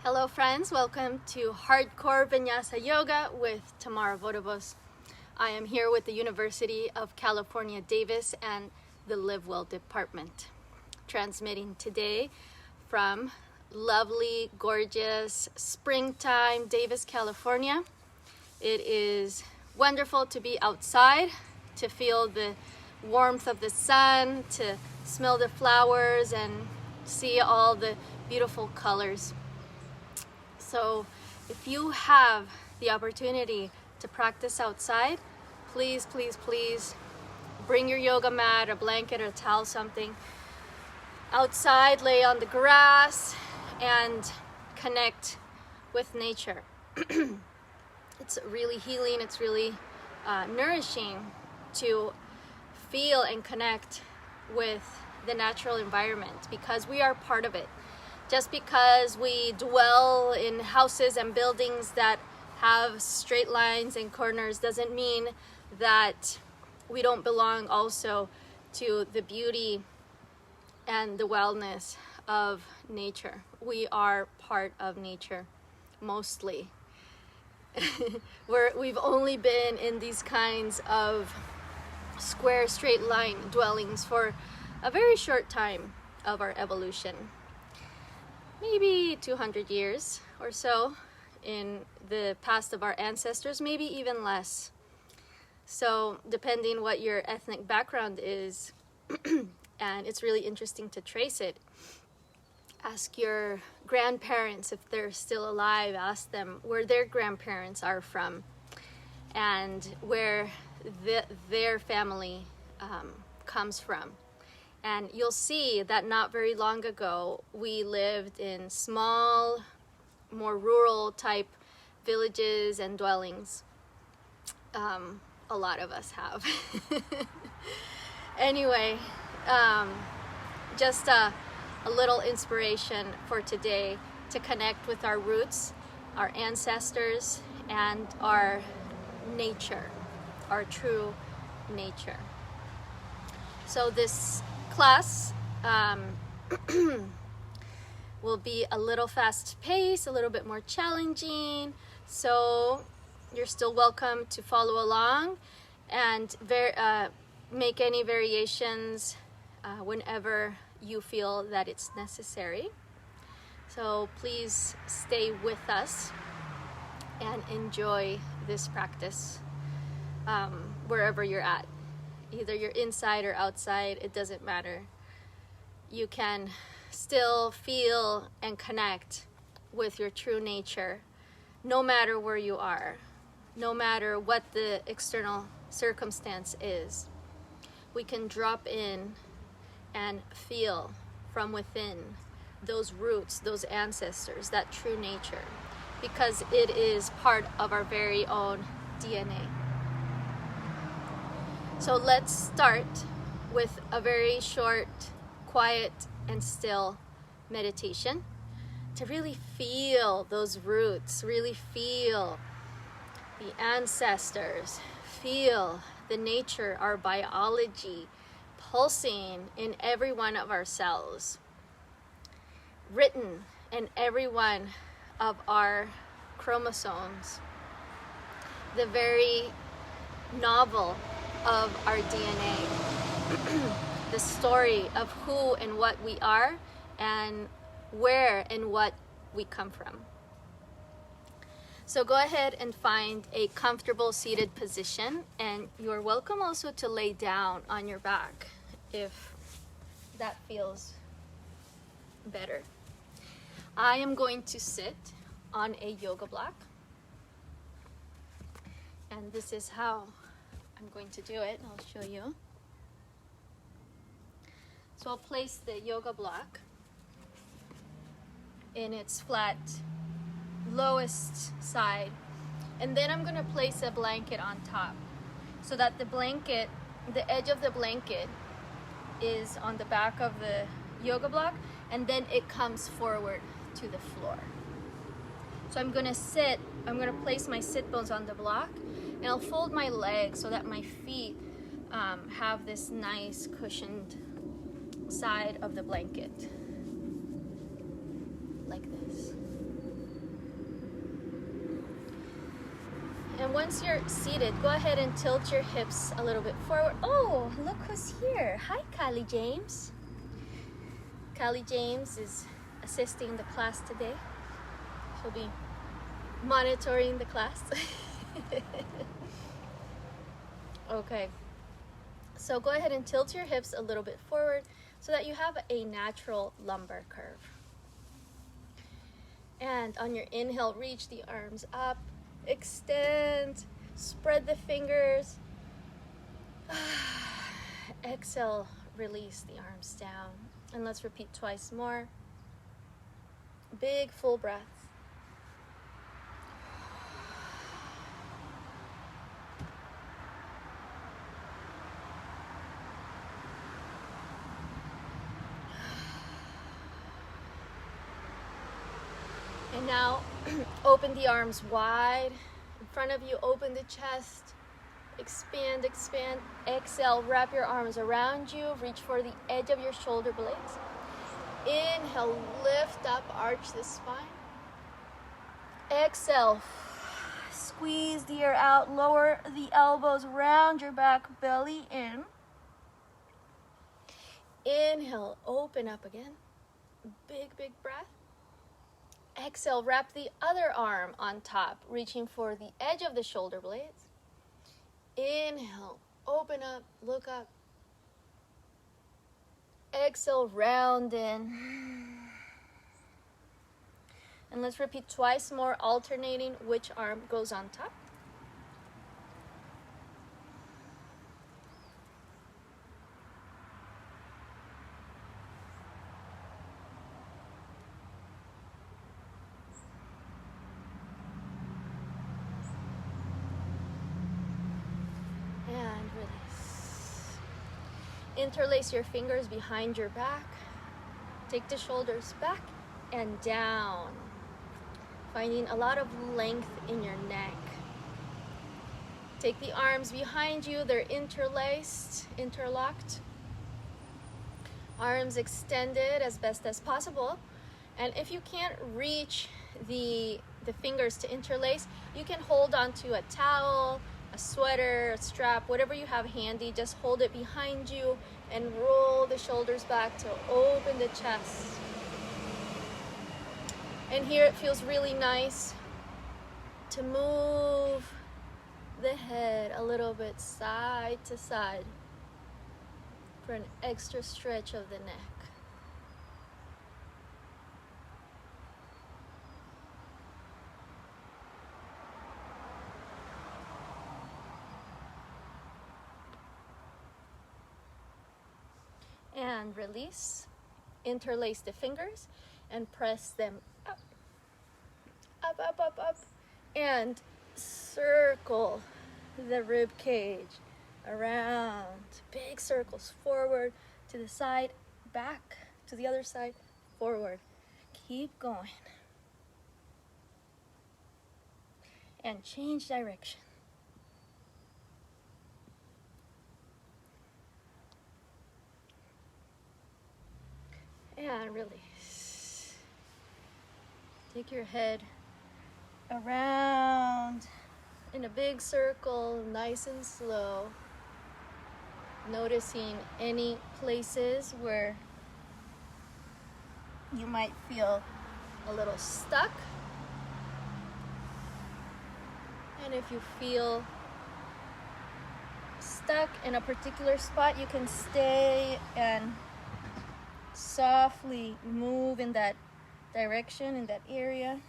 Hello friends, welcome to Hardcore Vinyasa Yoga with Tamara Vodovos. I am here with the University of California, Davis and the Live Well Department, transmitting today from lovely, gorgeous, springtime Davis, California. It is wonderful to be outside, to feel the warmth of the sun, to smell the flowers and see all the beautiful colors. So if you have the opportunity to practice outside, please bring your yoga mat, a blanket, or a towel, something. Outside, lay on the grass and connect with nature. It's really healing, it's really nourishing to feel and connect with the natural environment because we are part of it. Just because we dwell in houses and buildings that have straight lines and corners doesn't mean that we don't belong also to the beauty and the wellness of nature. We are part of nature, mostly. We've only been in these kinds of square, straight line dwellings for a very short time of our evolution. Maybe 200 years or so in the past of our ancestors, maybe even less. So depending what your ethnic background is, and it's really interesting to trace it. Ask your grandparents if they're still alive, ask them where their grandparents are from and where their family comes from. And you'll see that not very long ago, we lived in small, more rural type villages and dwellings. A lot of us have. Anyway, just a little inspiration for today to connect with our roots, our ancestors, and our nature, our true nature. So this class will be a little fast paced, a little bit more challenging, so you're still welcome to follow along and make any variations whenever you feel that it's necessary. So please stay with us and enjoy this practice wherever you're at. Either you're inside or outside, it doesn't matter. You can still feel and connect with your true nature, no matter where you are, no matter what the external circumstance is. We can drop in and feel from within those roots, those ancestors, that true nature, because it is part of our very own DNA. So let's start with a very short, quiet, and still meditation to really feel those roots, really feel the ancestors, feel the nature, our biology pulsing in every one of our cells, written in every one of our chromosomes, the very novel of our DNA, the story of who and what we are and where and what we come from. So go ahead and find a comfortable seated position, and you're welcome also to lay down on your back if that feels better. I am going to sit on a yoga block, and this is how I'm going to do it. I'll show you. So I'll place the yoga block in its flat lowest side, and then I'm going to place a blanket on top so that the blanket, the edge of the blanket is on the back of the yoga block, and then it comes forward to the floor. So I'm going to place my sit bones on the block, and I'll fold my legs so that my feet have this nice cushioned side of the blanket, like this. And once you're seated, go ahead and tilt your hips a little bit forward. Oh, look who's here. Hi, Kylie James. Kylie James is assisting the class today. She'll be monitoring the class. Okay, so go ahead and tilt your hips a little bit forward so that you have a natural lumbar curve. And on your inhale, reach the arms up, extend, spread the fingers. Exhale, release the arms down. And let's repeat twice more. Big full breath. And now open the arms wide. In front of you, open the chest. Expand, expand. Exhale, wrap your arms around you. Reach for the edge of your shoulder blades. Inhale, lift up, arch the spine. Exhale, squeeze the air out. Lower the elbows, round your back, belly in. Inhale, open up again. Big, big breath. Exhale, wrap the other arm on top, reaching for the edge of the shoulder blades. Inhale, open up, look up. Exhale, round in. And let's repeat twice more, alternating which arm goes on top. And release. Interlace your fingers behind your back. Take the shoulders back and down. Finding a lot of length in your neck. Take the arms behind you. They're interlaced, interlocked. Arms extended as best as possible. And if you can't reach the fingers to interlace, you can hold onto a towel, a sweater, a strap, whatever you have handy. Just hold it behind you and roll the shoulders back to open the chest. And here it feels really nice to move the head a little bit side to side for an extra stretch of the neck. And release. Interlace the fingers and press them up. Up, up, up, up. And circle the rib cage around. Big circles forward, to the side, back, to the other side, forward. Keep going. And change direction. And release. Take your head around in a big circle, nice and slow. Noticing any places where you might feel a little stuck. And if you feel stuck in a particular spot, you can stay and softly move in that direction, in that area.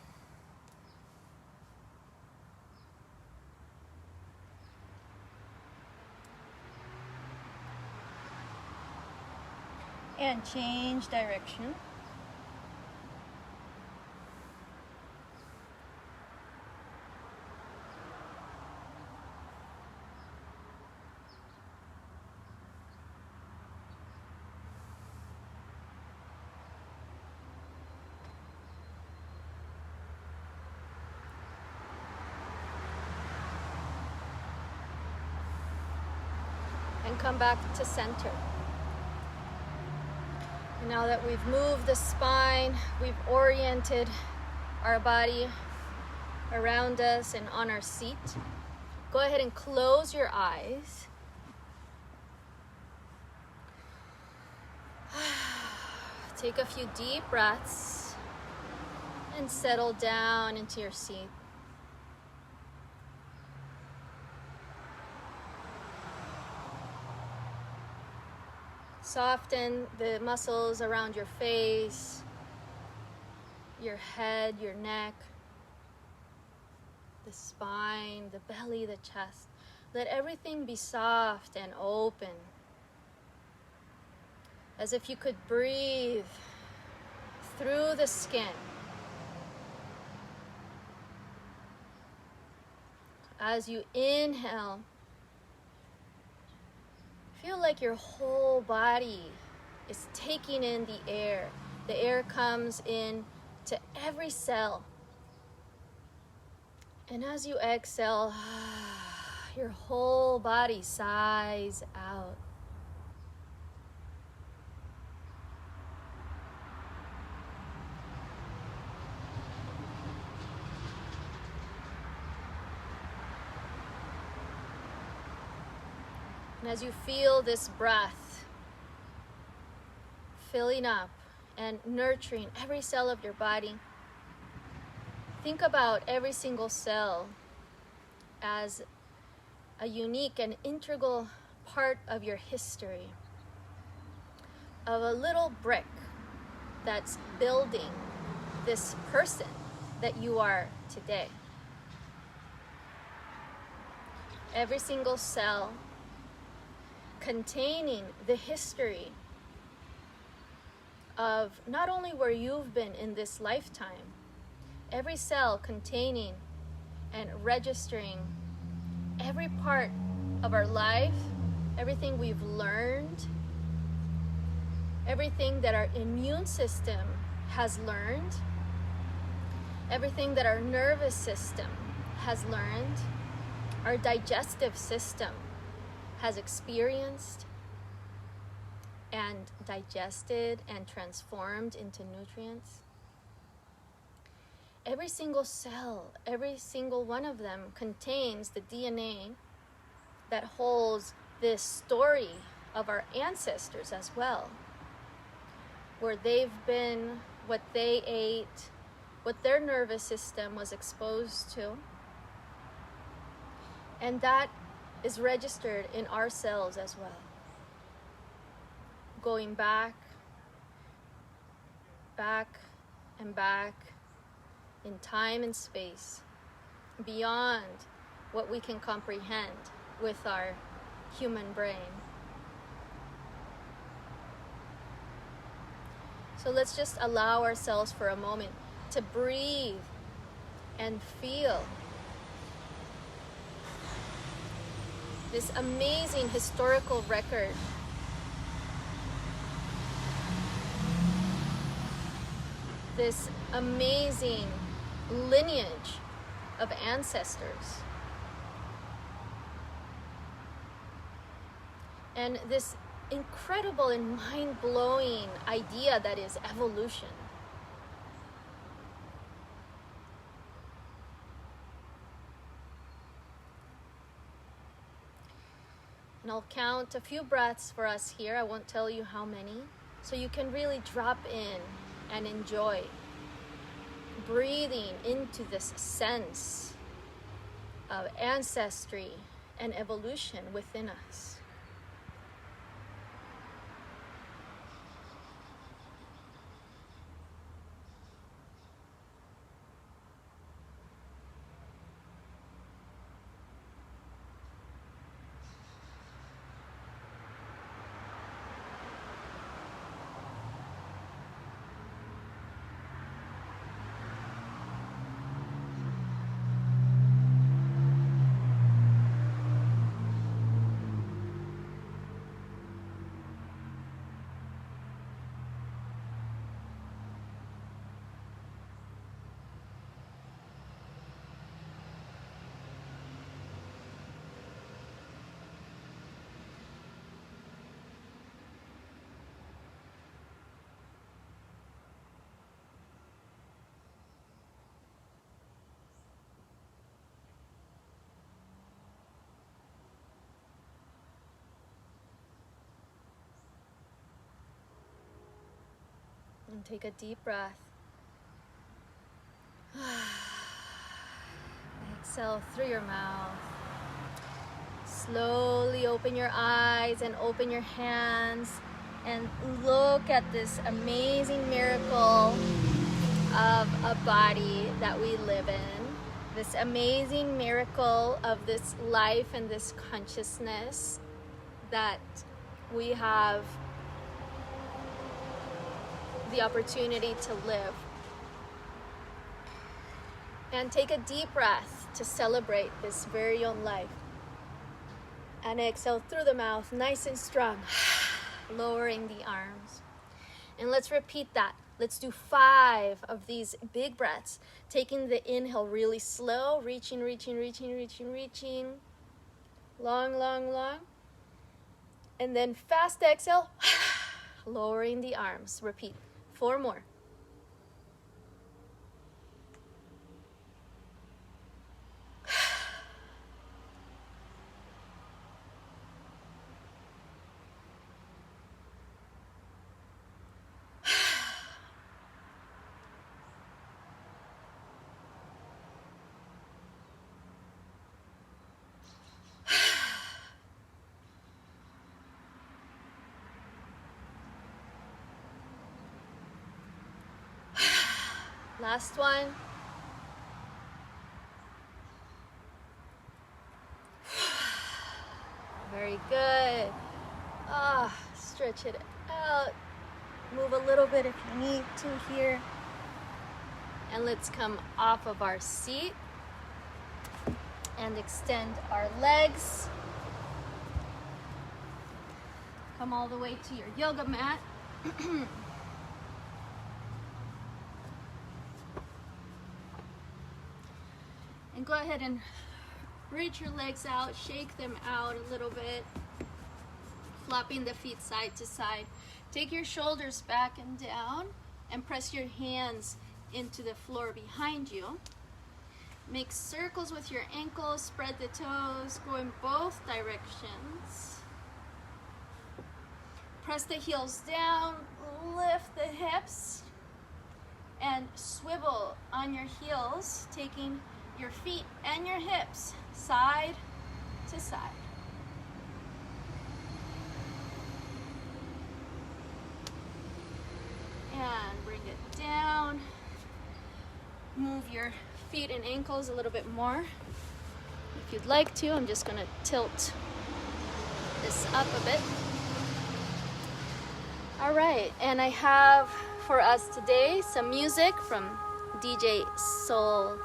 And change direction. And come back to center. And now that we've moved the spine, we've oriented our body around us and on our seat, Go ahead and close your eyes. Take a few deep breaths and settle down into your seat. Soften the muscles around your face, your head, your neck, the spine, the belly, the chest. Let everything be soft and open, as if you could breathe through the skin. As you inhale, feel like your whole body is taking in the air. The air comes in to every cell. And as you exhale, your whole body sighs out. And as you feel this breath filling up and nurturing every cell of your body, think about every single cell as a unique and integral part of your history, of a little brick that's building this person that you are today. Every single cell containing the history of not only where you've been in this lifetime, every cell containing and registering every part of our life, everything we've learned, everything that our immune system has learned, everything that our nervous system has learned, our digestive system has experienced and digested and transformed into nutrients. Every single cell, every single one of them contains the DNA that holds this story of our ancestors as well, where they've been, what they ate, what their nervous system was exposed to. And that is registered in our cells as well. Going back and back in time and space, beyond what we can comprehend with our human brain. So let's just allow ourselves for a moment to breathe and feel this amazing historical record this amazing lineage of ancestors, and this incredible and mind-blowing idea that is evolution. And I'll count a few breaths for us here. I won't tell you how many, so you can really drop in and enjoy breathing into this sense of ancestry and evolution within us. take a deep breath. Exhale through your mouth. Slowly open your eyes and open your hands and look at this amazing miracle of a body that we live in. This amazing miracle of this life and this consciousness that we have the opportunity to live. And take a deep breath to celebrate this very own life. And exhale through the mouth, nice and strong, lowering the arms. And let's repeat that. Let's do 5 of these big breaths. Taking the inhale really slow, reaching. Long, long, long. And then fast exhale, lowering the arms. Repeat 4 more. Last one. Very good. Stretch it out. Move a little bit if you need to here. And let's come off of our seat and extend our legs. Come all the way to your yoga mat. And go ahead and reach your legs out, shake them out a little bit, flopping the feet side to side. Take your shoulders back and down and press your hands into the floor behind you. Make circles with your ankles, spread the toes, go in both directions. Press the heels down, lift the hips, and swivel on your heels, taking your feet and your hips side to side. And bring it down. Move your feet and ankles a little bit more. If you'd like to, I'm just going to tilt this up a bit. All right, and I have for us today some music from DJ Soul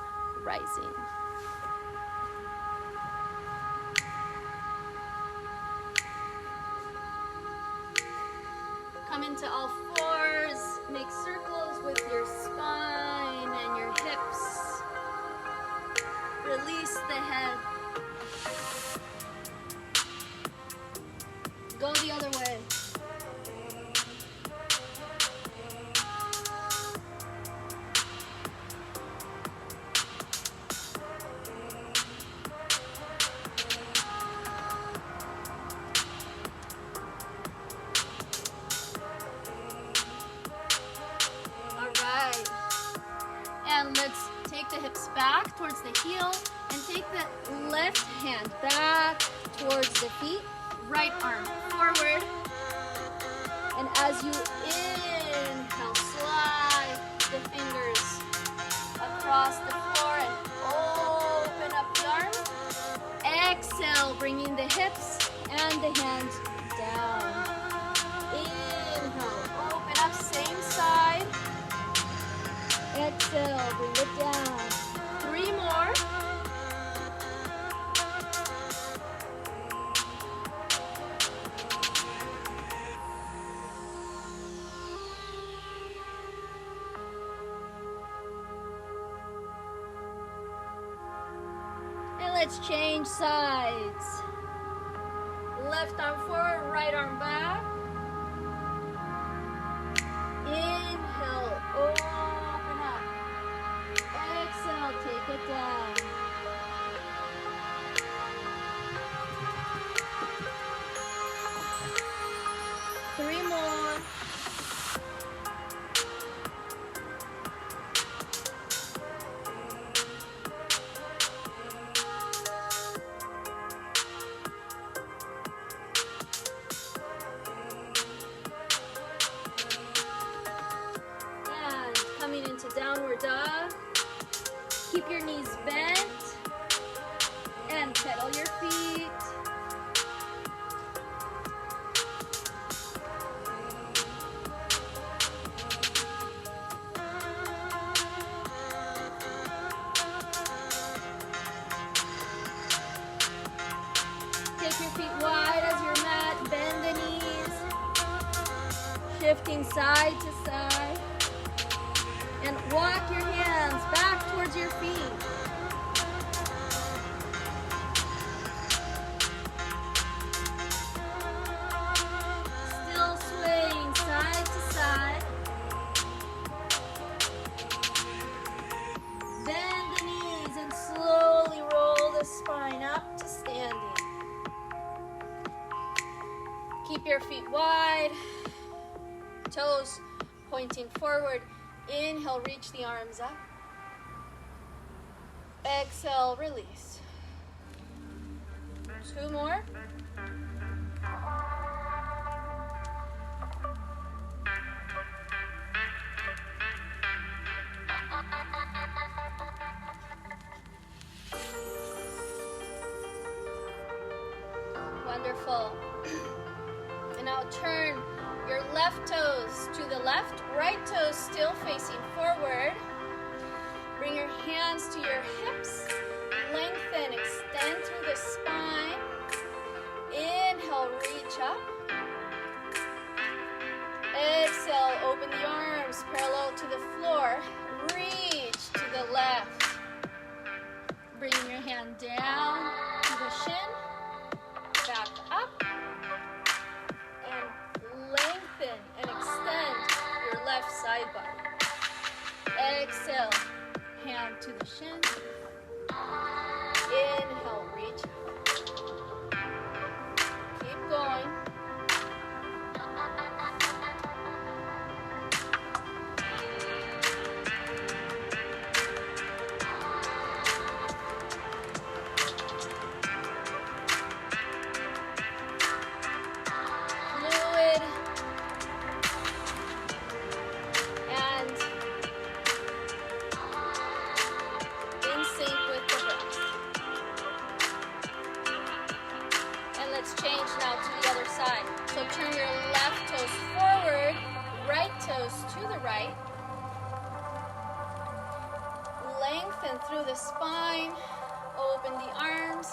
Rising. Come into all fours, make circles with your spine and your hips. Release the head. Go the other way. And let's take the hips back towards the heel and take the left hand back towards the feet, right arm forward. And as you inhale, slide the fingers across the floor and open up the arm. Exhale, bringing the hips and the hands down. Inhale, open up, same side. Exhale, bring it down. 3 more. And let's change sides. Left arm forward, right arm back. Inhale, open up. Exhale, take it down. Three more. dog. Keep your knees bent and pedal your feet. Take your feet wide as your mat, bend the knees, shifting side to side, and walk your hands back towards your feet. Still swaying side to side. Bend the knees and slowly roll the spine up to standing. Keep your feet wide, toes pointing forward. Inhale, reach the arms up. Exhale, release. 2 more. Wonderful. And now turn your left toes to the left, right toes still facing forward. Bring your hands to your hips. Lengthen, extend through the spine. Inhale, reach up. Exhale, open the arms parallel to the floor. Reach to the left. Bring your hand down to the shin. Back up. And lengthen and extend your left side body. Exhale, hand to the shin. Inhale, reach up. Keep going. Fluid and in sync with the breath. And let's change now to the other side. So turn your left toes forward, right toes to the right. Lengthen through the spine, open the arms,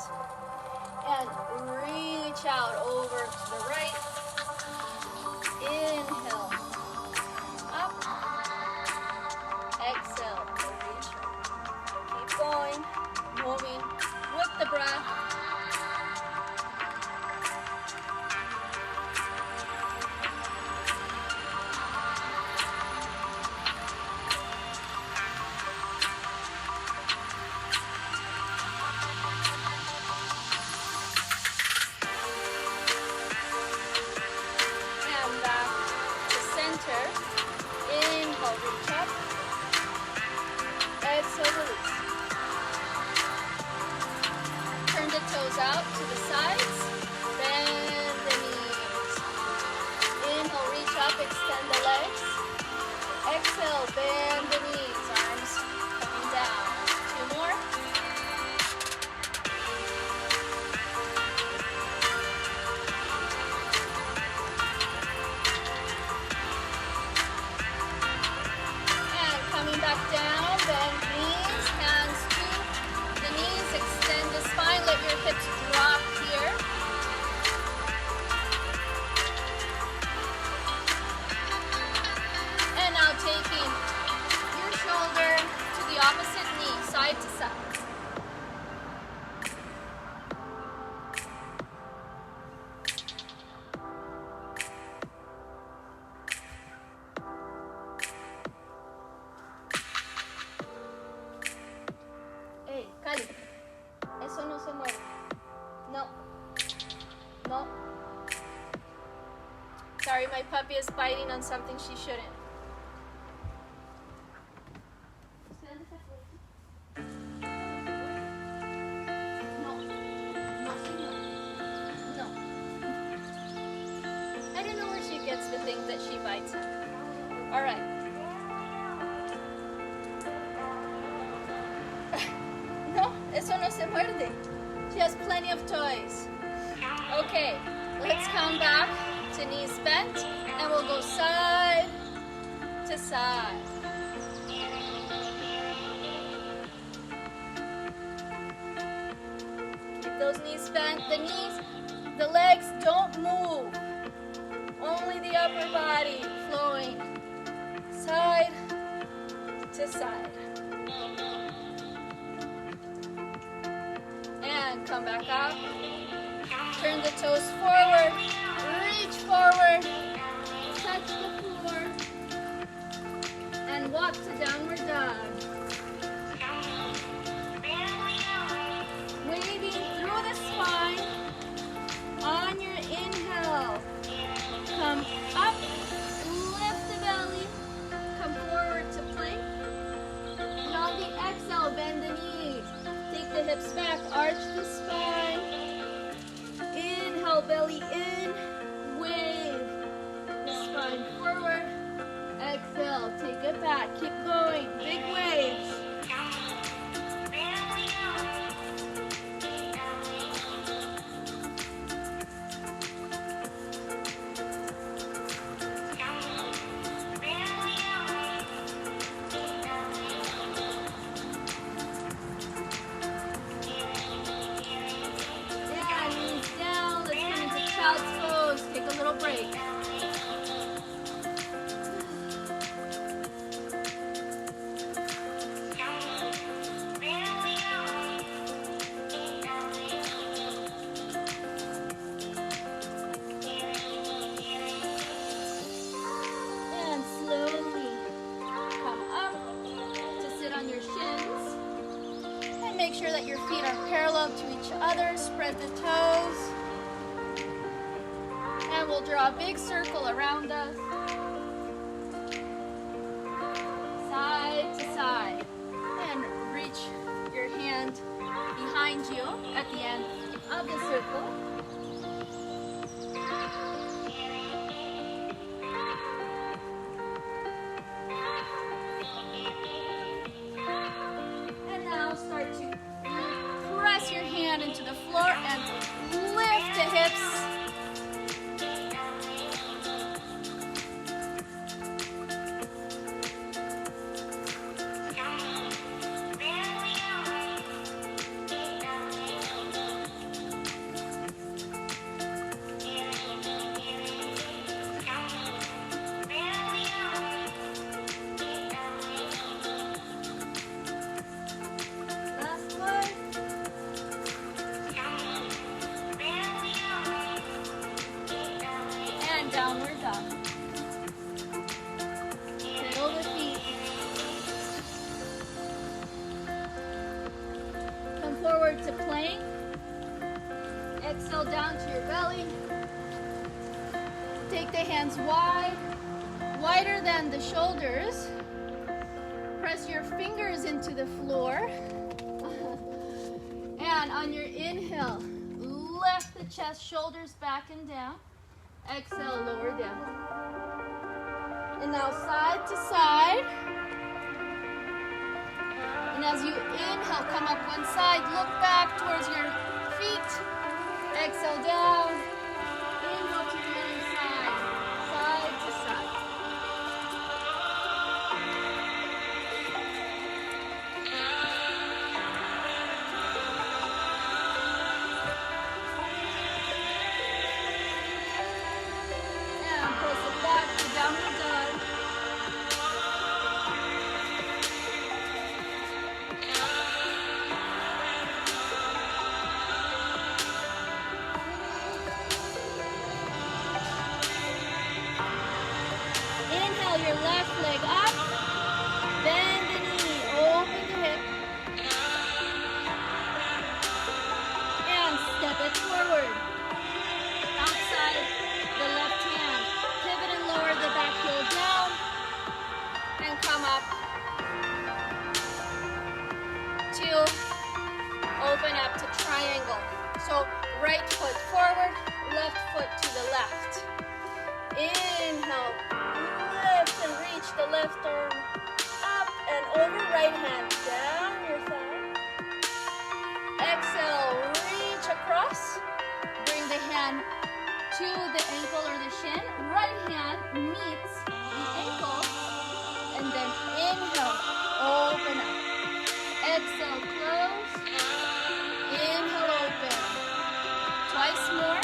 and reach out over to the right. Inhale, up. Exhale, reach up. Keep going, moving with the breath. And back to center. Inhale, reach up. Exhale, release. Turn the toes out to the sides. Bend the knees. Inhale, reach up, extend the legs. Exhale, bend the knees. Arms coming down. 2 more. And coming back down, bend knees, hands to the knees, extend the spine, let your hips drop here. And now taking your shoulder to the opposite knee, side to side. Hey, Cali, eso no se mueve. No. No. Sorry, my puppy is biting on something she shouldn't. No. No, señor. No. I don't know where she gets the things that she bites at. All right. eso no se muerde. She has plenty of toys. Okay, let's come back to knees bent, and we'll go side to side. Keep those knees bent. The legs don't move. Only the upper body flowing side to side. And come back up. Turn the toes forward. Reach forward. Touch the floor. And walk to downward dog. Waving through the spine. On your inhale, come up, lift the belly, come forward to plank. And on the exhale, bend the knees. Take the hips back, arch the spine. Inhale, belly in, wave the spine forward. Exhale, take it back, keep going, big waves. Break. And slowly come up to sit on your shins. And make sure that your feet are parallel to each other. Spread the toes. And we'll draw a big circle around us. Side to side. And reach your hand behind you at the end of the circle. And now start to press your hand into the floor and lift the hips. Downward dog. Tail the feet. Come forward to plank. Exhale down to your belly. Take the hands wide, wider than the shoulders. Press your fingers into the floor. And on your inhale, lift the chest, shoulders back and down. Exhale, lower down. And now side to side. And as you inhale, come up one side, look back towards your feet. Exhale down. Inhale to the other side. Side to side. Your left leg up, bend the knee, open the hip, and step it forward. Outside the left hand, pivot and lower the back heel down, and come up to open up to triangle. So right foot forward, left foot to the left. Inhale. Lift and reach the left arm up and over, right hand down your thigh. hand to the ankle or the shin. Right hand meets the ankle. And then inhale, open up. Exhale, close. Inhale, open. Twice more.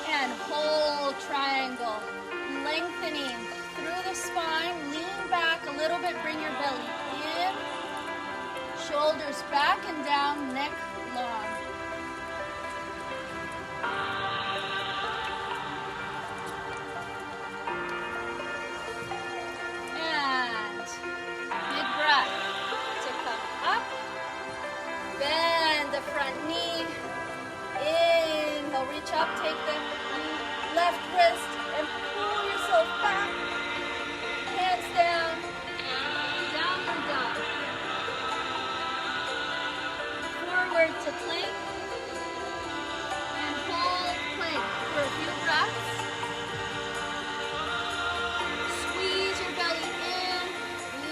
And whole triangle. Lengthening through the spine. Lean back a little bit. Bring your belly in. Shoulders back and down. Neck long. And big breath to come up. Bend the front knee. Inhale, reach up, take the left wrist and pull yourself back. Hands down. Downward dog. Forward to plank. And hold plank for a few breaths. Squeeze your belly in.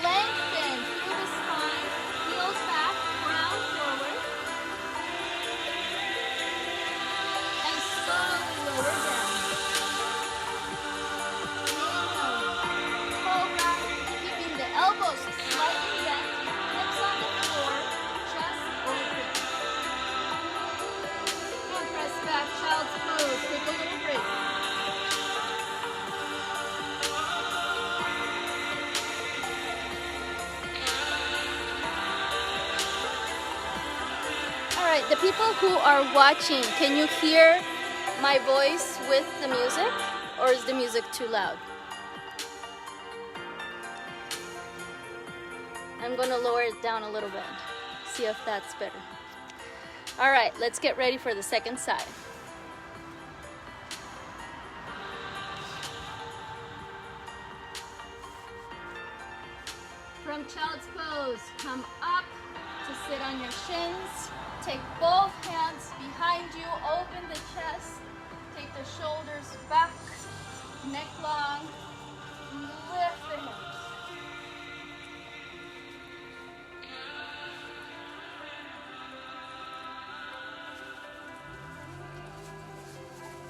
Lengthen through the spine. Heels back, crown forward. And slowly lower down. Inhale. Hold back, keeping the elbows slightly bent. Hips on the floor. Chest open. And press back, child's pose. Take a little break. All right, the people who are watching, can you hear my voice with the music, or is the music too loud? I'm going to lower it down a little bit, see if that's better. All right, let's get ready for the second side. From child's pose, come up to sit on your shins. Take both hands behind you, open the chest. Take the shoulders back, neck long. Lift the hips.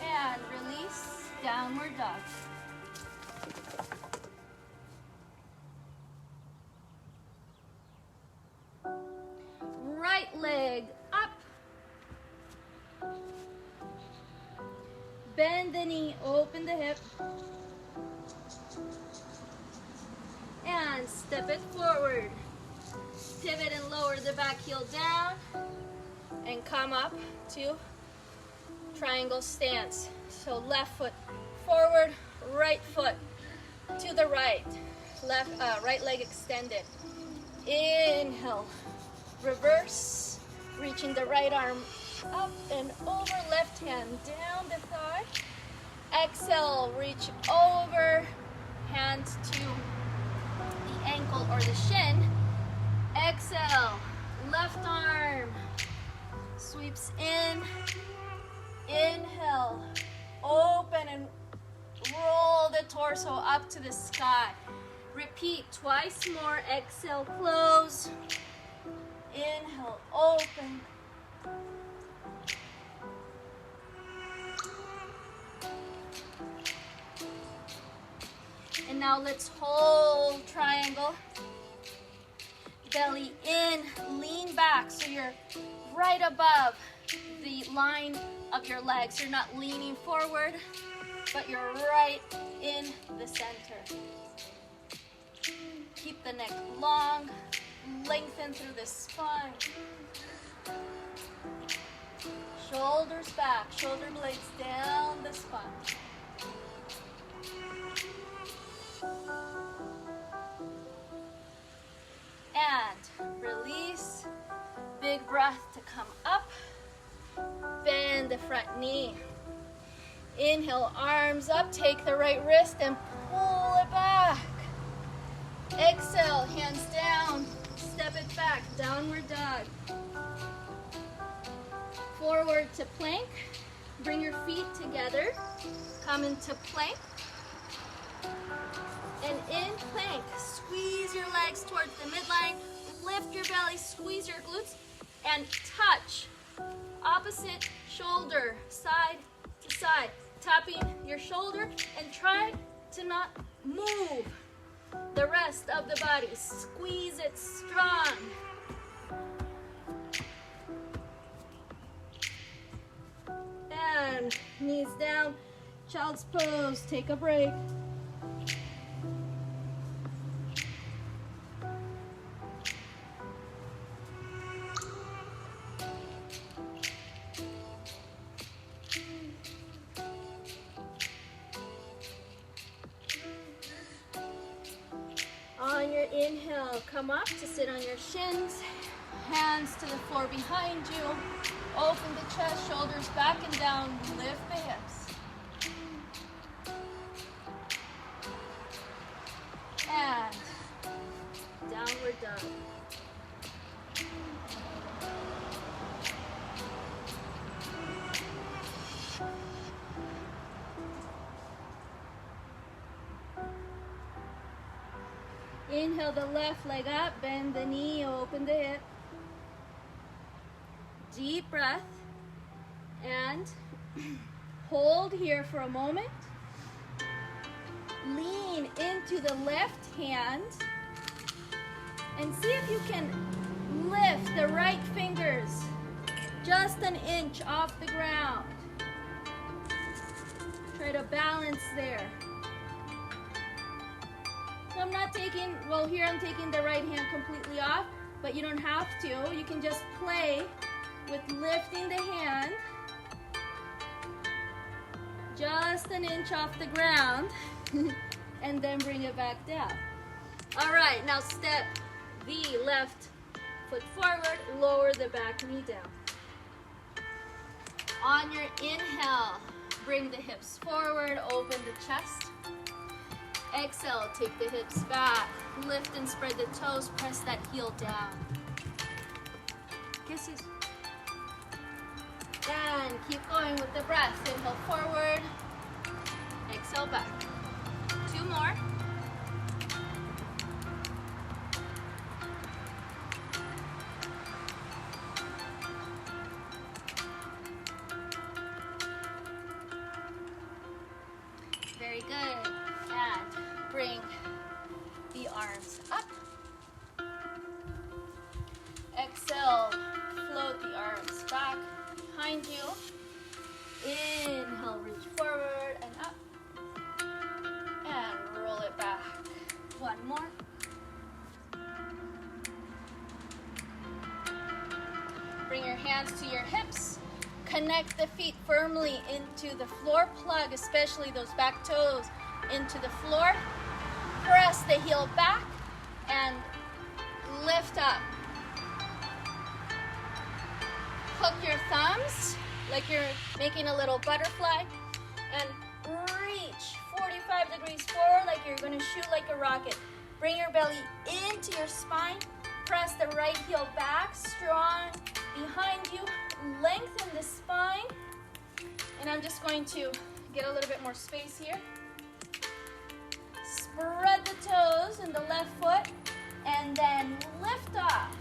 And release, downward dog. Right leg up. Bend the knee, open the hip. And step it forward. Pivot and lower the back heel down. And come up to triangle stance. So left foot forward, right foot to the right. Right leg extended. Inhale. Reverse, reaching the right arm up and over, left hand down the thigh. Exhale, reach over, hand to the ankle or the shin. Exhale, left arm sweeps in. Inhale, open and roll the torso up to the sky. Repeat twice more. Exhale, close. Inhale, open. And now let's hold triangle. Belly in, lean back so you're right above the line of your legs. You're not leaning forward, but you're right in the center. Keep the neck long. Lengthen through the spine. Shoulders back, shoulder blades down the spine. And release. Big breath to come up. Bend the front knee. Inhale, arms up. Take the right wrist and pull it back. Exhale, hands down. Step it back, downward dog. Forward to plank. Bring your feet together. Come into plank. And in plank, squeeze your legs towards the midline. lift your belly, squeeze your glutes, and touch. Opposite shoulder, side to side. Tapping your shoulder and try to not move the rest of the body. Squeeze it strong. And knees down, child's pose, take a break. On your inhale, come up to sit on your shins, hands to the floor behind you. Open the chest, shoulders back and down, lift the hips. And downward dog. Inhale the left leg up, bend the knee, open the hip. Deep breath and hold here for a moment. Lean into the left hand and see if you can lift the right fingers just an inch off the ground. Try to balance there. So I'm not taking, well here I'm taking the right hand completely off, but you don't have to. You can just play with lifting the hand just an inch off the ground and then bring it back down. All right, now step the left foot forward, lower the back knee down. On your inhale, bring the hips forward, open the chest. Exhale, take the hips back, lift and spread the toes, press that heel down. Kisses. And keep going with the breath. Inhale forward, exhale back. 2 more. Very good. And bring the arms up. Exhale, float the arms back behind you. Inhale, reach forward and up. And roll it back. 1 more. Bring your hands to your hips. Connect the feet firmly into the floor. Plug, especially those back toes, into the floor. Press the heel back and lift up. Hook your thumbs like you're making a little butterfly and reach 45 degrees forward like you're going to shoot like a rocket. Bring your belly into your spine. Press the right heel back, strong behind you. Lengthen the spine. And I'm just going to get a little bit more space here. Spread the toes in the left foot and then lift off.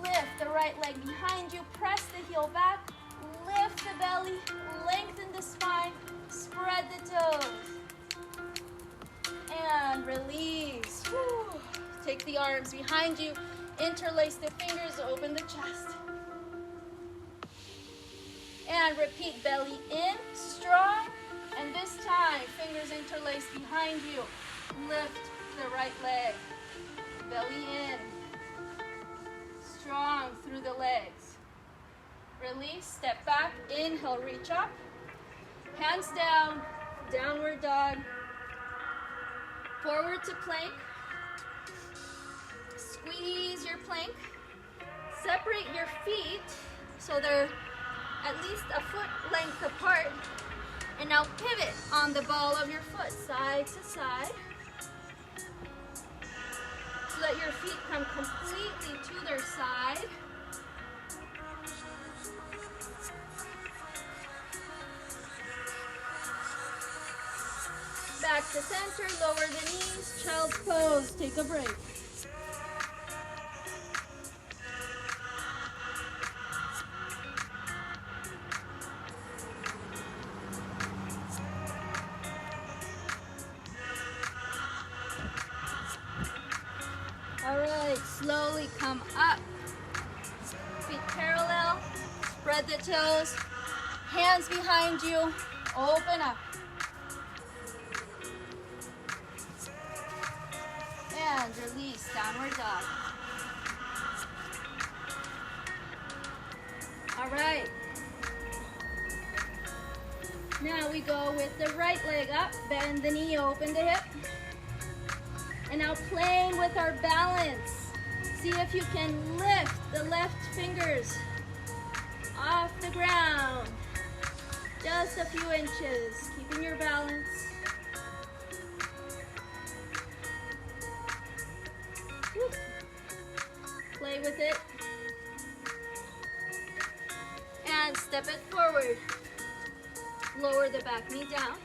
Lift the right leg behind you. Press the heel back. Lift the belly. Lengthen the spine. Spread the toes. And release. Whew. Take the arms behind you. Interlace the fingers. Open the chest. And repeat, belly in, strong. And this time, fingers interlaced behind you. Lift the right leg. Belly in. Strong through the legs. Release, step back, inhale, reach up. Hands down, downward dog. Forward to plank. Squeeze your plank. Separate your feet so they're at least a foot length apart. And now pivot on the ball of your foot, side to side. Let your feet come completely to their side. Back to center, lower the knees, child's pose, take a break. Slowly come up. Feet parallel. Spread the toes. Hands behind you. Open up. And release, downward dog. All right. Now we go with the right leg up, bend the knee, open the hip. And now playing with our balance. See if you can lift the left fingers off the ground. Just a few inches, keeping your balance. Woo. Play with it. And step it forward. Lower the back knee down.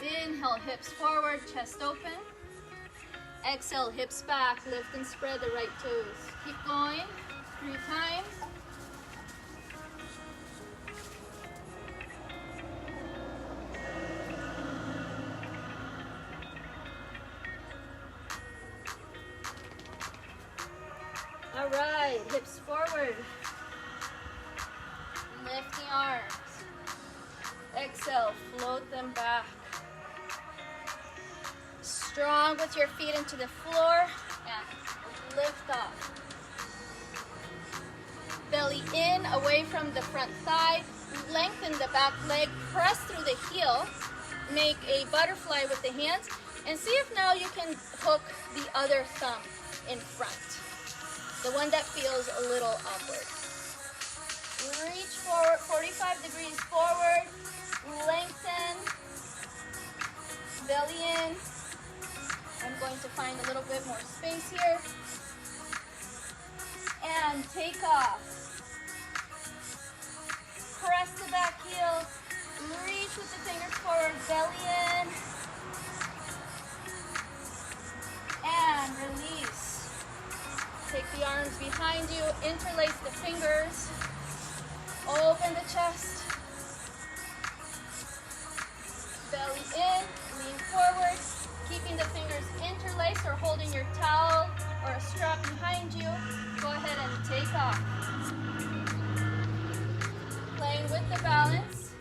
Inhale, hips forward, chest open. Exhale, hips back, lift and spread the right toes. Keep going, 3 times. All right, hips forward. Lift the arms. Exhale, float them back. Strong with your feet into the floor and lift off. Belly in, away from the front thigh. Lengthen the back leg, press through the heel. Make a butterfly with the hands. And see if now you can hook the other thumb in front. The one that feels a little awkward. Reach forward, 45 degrees forward. Lengthen. Belly in. I'm going to find a little bit more space here. And take off. Press the back heel. Reach with the fingers forward. Belly in. And release. Take the arms behind you. Interlace the fingers. Open the chest. Belly in. Lean forward. Keeping the fingers interlaced or holding your towel or a strap behind you. Go ahead and take off. Playing with the balance.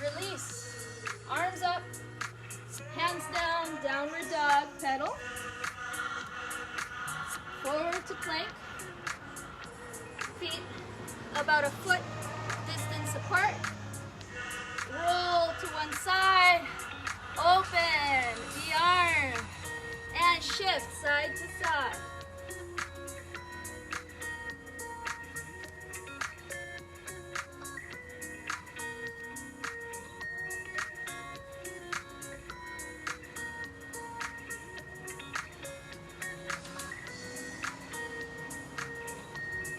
Release. Arms up. Hands down. Downward dog. Pedal. Forward to plank. Feet about a foot distance apart. Roll to one side. Open the arm. And shift side to side.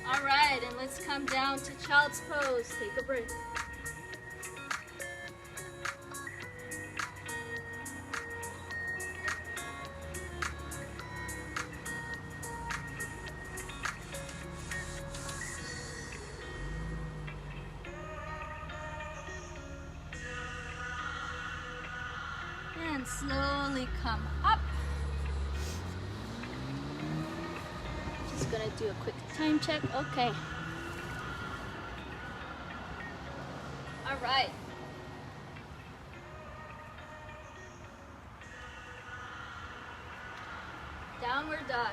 All right, and let's come down to child's pose. Take a breath. And slowly come up. Just gonna do a quick time check. Okay. All right. Downward dog.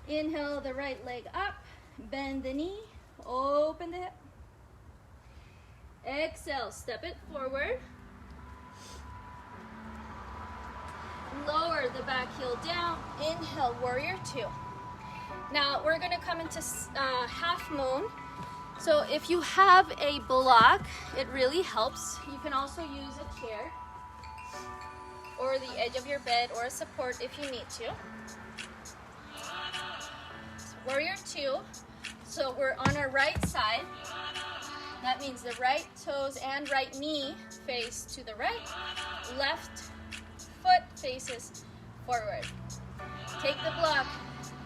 Inhale the right leg up. Bend the knee. Open the hip. Exhale, step it forward. Lower the back heel down. Inhale, warrior two. Now we're gonna come into half moon. So if you have a block, it really helps. You can also use a chair or the edge of your bed or a support if you need to. Warrior two. So we're on our right side. That means the right toes and right knee face to the right. Left foot faces forward. Take the block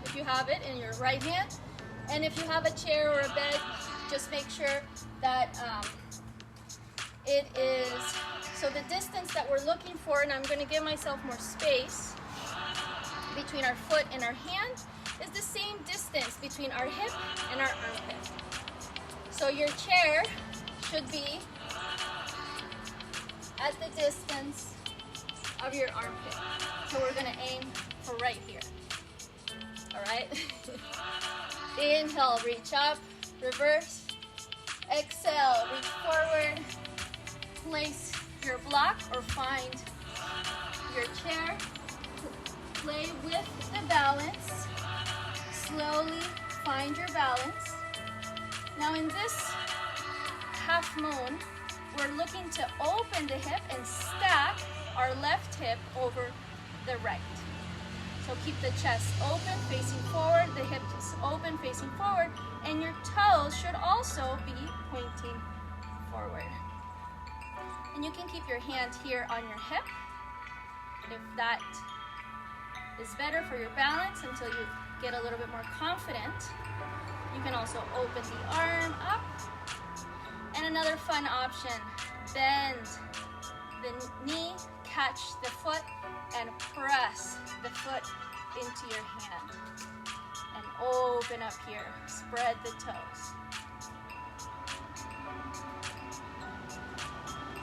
if you have it in your right hand. And if you have a chair or a bed, Just make sure that it is, so the distance that we're looking for, and I'm going to give myself more space between our foot and our hand, is the same distance between our hip and our armpit. So your chair should be at the distance of your armpit. So we're going to aim for right here. All right? Inhale, reach up, reverse. Exhale, reach forward. Place your block or find your chair. Play with the balance. Slowly find your balance. Now in this half moon, we're looking to open the hip and stack our left hip over the right. So keep the chest open, facing forward, the hips open, facing forward, and your toes should also be pointing forward. And you can keep your hand here on your hip if that is better for your balance until you get a little bit more confident. You can also open the arm up. And another fun option, bend the knee, catch the foot, and press the foot into your hand. And open up here, spread the toes.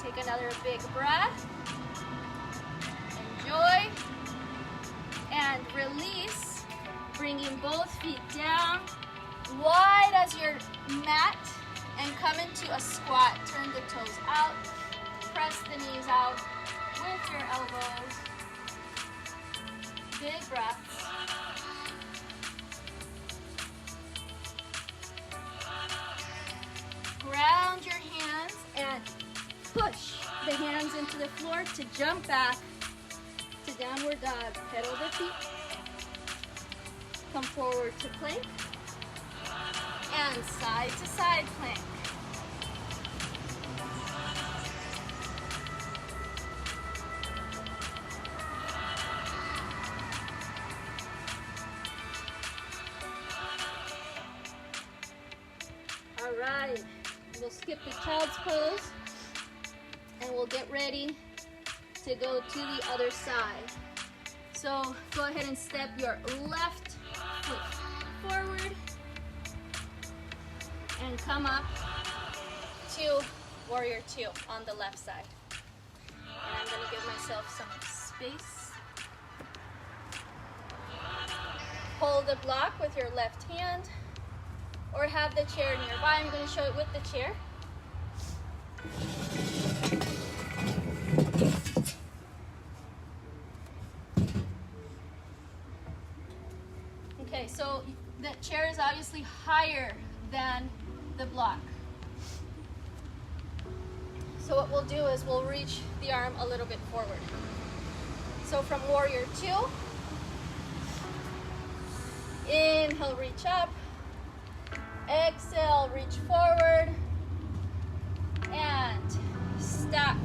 Take another big breath. Enjoy. And release, bringing both feet down, wide as your mat, and come into a squat. Turn the toes out, press the knees out with your elbows. Big breaths. Ground your hands and push the hands into the floor to jump back to downward dog. Pedal the feet. Come forward to plank. And side to side plank. All right, we'll skip the child's pose and we'll get ready to go to the other side. So go ahead and step your left foot forward and come up to warrior two on the left side. And I'm going to give myself some space. Hold the block with your left hand or have the chair nearby. I'm going to show it with the chair. Okay, so the chair is obviously higher than the block. So what we'll do is we'll reach the arm a little bit forward. So from warrior two, inhale, reach up. Exhale, reach forward. And stack.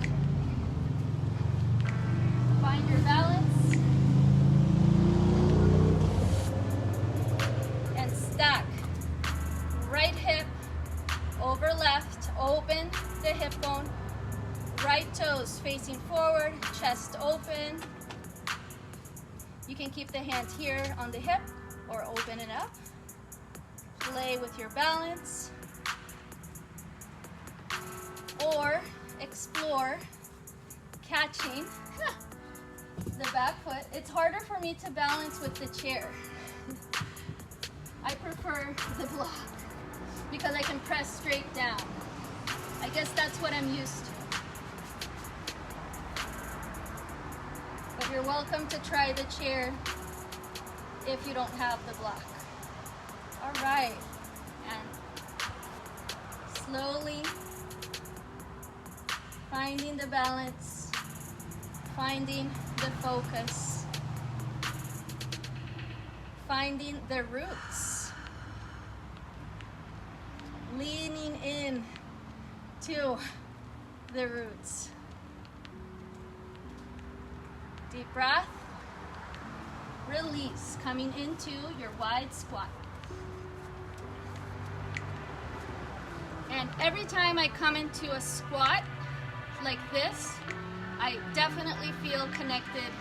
Find your balance. And stack. Right hip over left, open the hip bone, right toes facing forward, chest open. You can keep the hand here on the hip or open it up. Play with your balance or explore catching the back foot. It's harder for me to balance with the chair. I prefer the block because I can press straight down. I guess that's what I'm used to. But you're welcome to try the chair if you don't have the block. All right, and slowly finding the balance, finding the focus, finding the roots, leaning in to the roots. Deep breath, release, coming into your wide squat. And every time I come into a squat like this, I definitely feel connected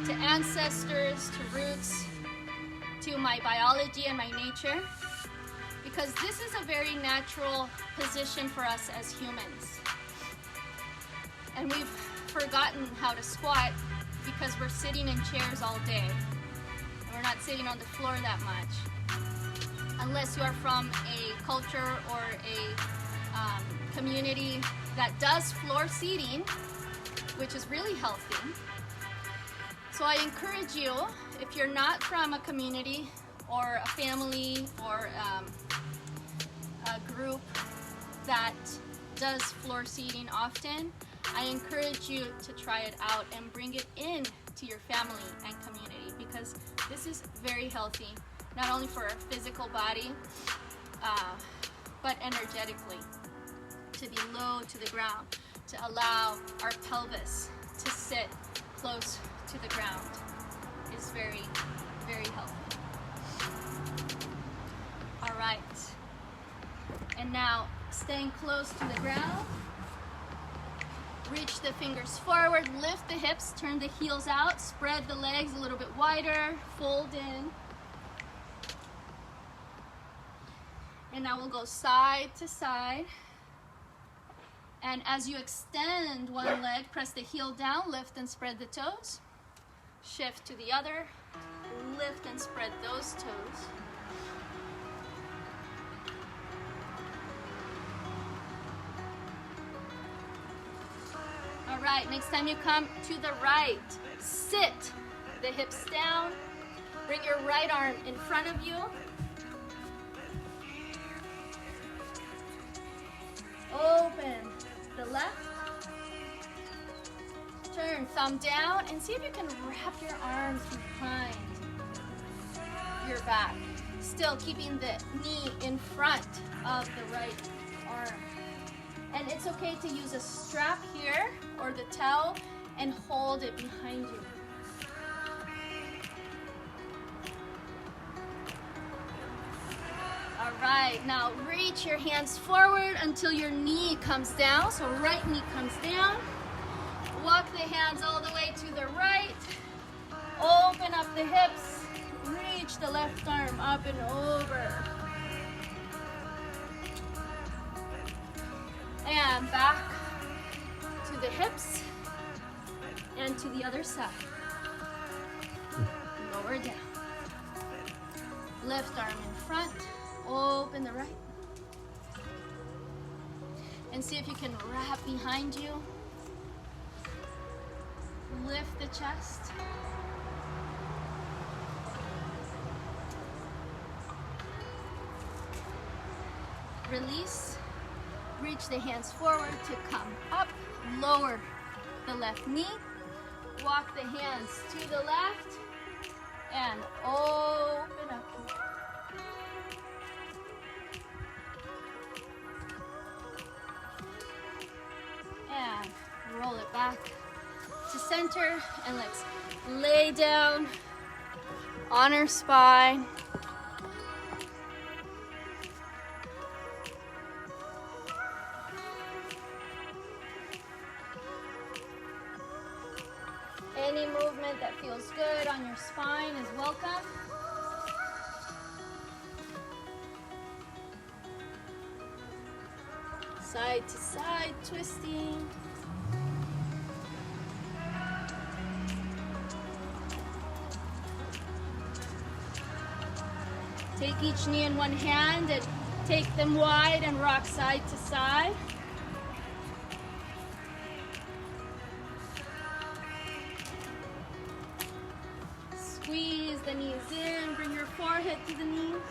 to ancestors, to roots, to my biology and my nature, because this is a very natural position for us as humans. And we've forgotten how to squat because we're sitting in chairs all day. We're not sitting on the floor that much. Unless you are from a culture or a community that does floor seating, which is really healthy. So I encourage you, if you're not from a community or a family or a group that does floor seating often, I encourage you to try it out and bring it in to your family and community, because this is very healthy, not only for our physical body, but energetically. To be low to the ground, to allow our pelvis to sit close to the ground is very, very healthy. All right. And now, staying close to the ground, reach the fingers forward, lift the hips, turn the heels out, spread the legs a little bit wider, fold in. And now we'll go side to side. And as you extend one leg, press the heel down, lift and spread the toes. Shift to the other, lift and spread those toes. All right, next time you come to the right, sit the hips down, bring your right arm in front of you. Open the left, turn thumb down, and see if you can wrap your arms behind your back, still keeping the knee in front of the right arm. And it's okay to use a strap here or the towel and hold it behind you. All right, now reach your hands forward until your knee comes down. So right knee comes down. Walk the hands all the way to the right. Open up the hips. Reach the left arm up and over. And back to the hips and to the other side. Lower down. Left arm in front. Open the right. And see if you can wrap behind you. Lift the chest. Release. Reach the hands forward to come up. Lower the left knee. Walk the hands to the left. And open up. And roll it back to center, and let's lay down on our spine. Any movement that feels good on your spine is welcome. Side to side, twisting. Take each knee in one hand and take them wide and rock side to side. Squeeze the knees in, bring your forehead to the knees.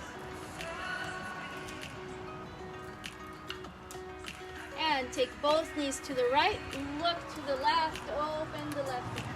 And take both knees to the right, look to the left, open the left hand.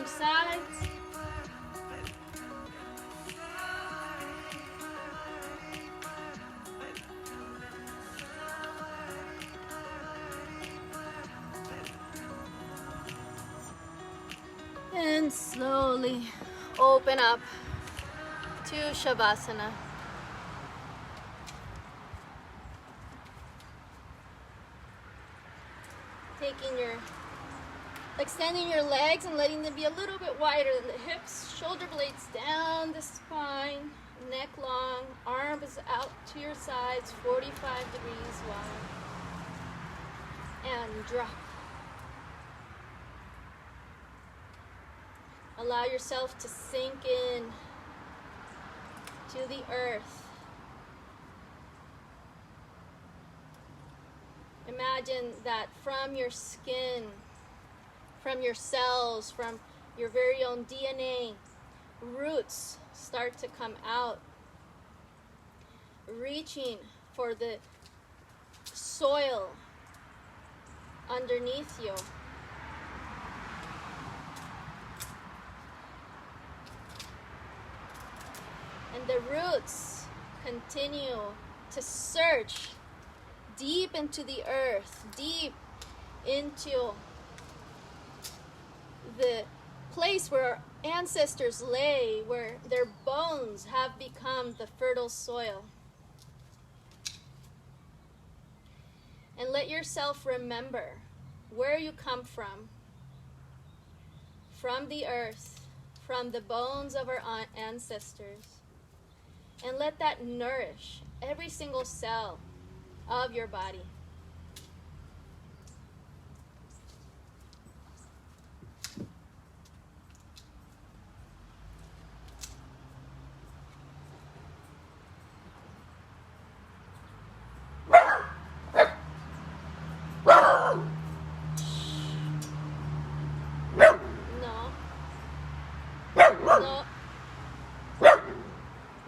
sides. And slowly open up to Shavasana. Extending your legs and letting them be a little bit wider than the hips, shoulder blades down the spine, neck long, arms out to your sides, 45 degrees wide. And drop. Allow yourself to sink in to the earth. Imagine that from your skin, from your cells, from your very own DNA, roots start to come out, reaching for the soil underneath you. And the roots continue to search deep into the earth, deep into the place where our ancestors lay, where their bones have become the fertile soil. And let yourself remember where you come from the earth, from the bones of our ancestors. And let that nourish every single cell of your body.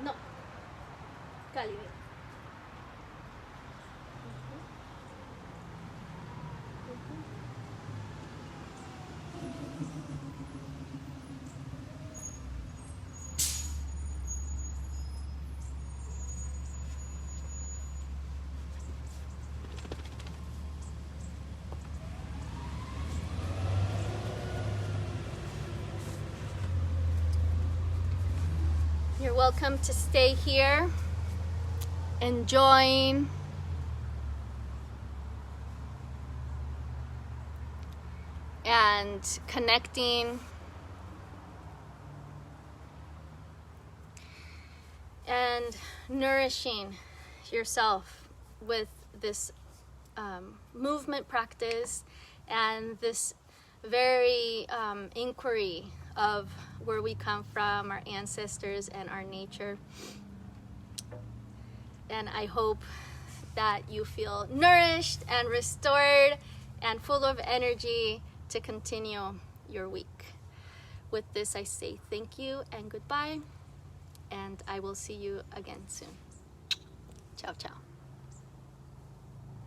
No. Cali. You're welcome to stay here, enjoying and connecting and nourishing yourself with this movement practice and this very inquiry of where we come from, our ancestors and our nature. And I hope that you feel nourished and restored and full of energy to continue your week. With this, I say thank you and goodbye, and I will see you again soon. Ciao, ciao.